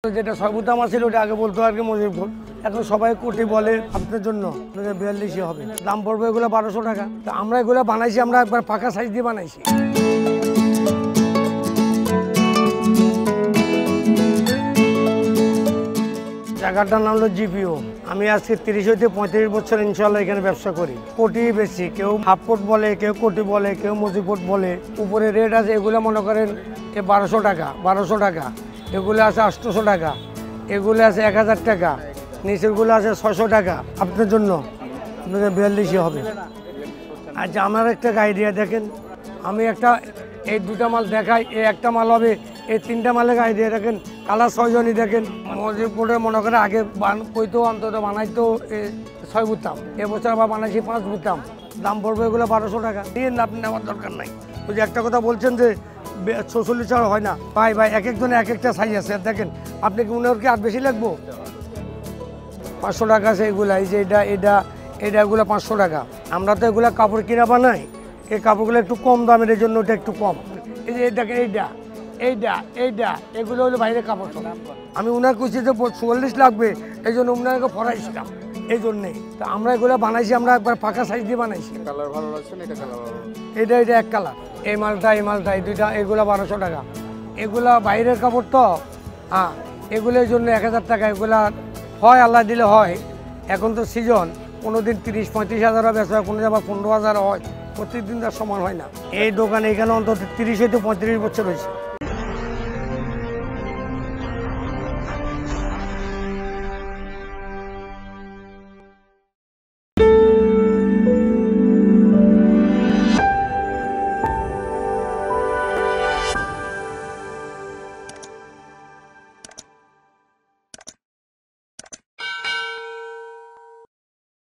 যেটা সর্বোত্তম ছিল ওটা আগে বলতো আর কি মজিবপুর, এখন সবাই কোটি বলে আপনার জন্য 42 হবে, দাম পড়বে এগুলো 1200 টাকা। তো আমরা এগুলো বানাইছি, আমরা একবার পাকা সাইজ দিয়ে বানাইছি। জায়গাটার নাম হলো জিপিও। আমি আজকে 30 হইতে 35 বছর ইনশাল্লাহ এখানে ব্যবসা করি। কোটি বেশি, কেউ হাফ ফুট বলে, কেউ কোটি বলে, কেউ মজিবপুর বলে। উপরে রেট আছে, এগুলো মনে করেন 1200 টাকা, 1200 টাকা। এগুলো আছে 800 টাকা, এগুলো আছে 1000 টাকা, নিচেরগুলো আছে 600 টাকা। আপনার জন্য 42 হবে। আচ্ছা, আমার একটা আইডিয়া দেখেন, আমি একটা এই দুটা মাল দেখাই, এই একটা মাল হবে, এই তিনটা মালের আইডিয়া দেখেন, কালার 6 জনই দেখেন। মজিবপুরে মনে করে আগে কইতো অন্তত বানাইতো 6 বুতাম, এবছর আবার বানাইছি 5 বুতাম, দাম পড়বে এগুলো 1200 টাকা। নিন, আপনি নেওয়ার দরকার নাই। ওই যে একটা কথা বলছেন যে 46 ছাড়া হয় না, ভাই এক একজনে এক একটা সাইজ আছে। দেখেন, আপনি কি উনার কি আর বেশি লাগবো? 500 টাকা আছে এগুলা, এই যে এগুলো 500 টাকা। আমরা তো এগুলা কাপড় কিনা বানাই, এই কাপড়গুলো একটু কম দামের, এই জন্য ওটা একটু কম। এই যে দেখেন, এইটা এগুলো হলো বাইরের কাপড়। আমি উনার কুচি যে 44 লাগবে, এই জন্য উনাকে ফরাইছিলাম, এই জন্যে। তো আমরা এগুলো বানাইছি, আমরা একবার পাকা সাইজ দিয়ে বানাইছি। কালার ভালো লাগছে না? এটা কালার ভালো, এটা এক কালার। এই মালটা এই দুইটা, এগুলো 1200 টাকা। এগুলা বাইরের কাপড় তো, হ্যাঁ, এগুলোর জন্য 1000 টাকা। এগুলা হয়, আল্লাহ দিলে হয়। এখন তো সিজন, কোনো দিন 30-35 হাজারও বেচা হয়, কোনো আবার 15,000 হয়। প্রত্যেকদিন তার সমান হয় না। এই দোকানে এখানে অন্তত 30 হইতে 35 বছর হয়েছে।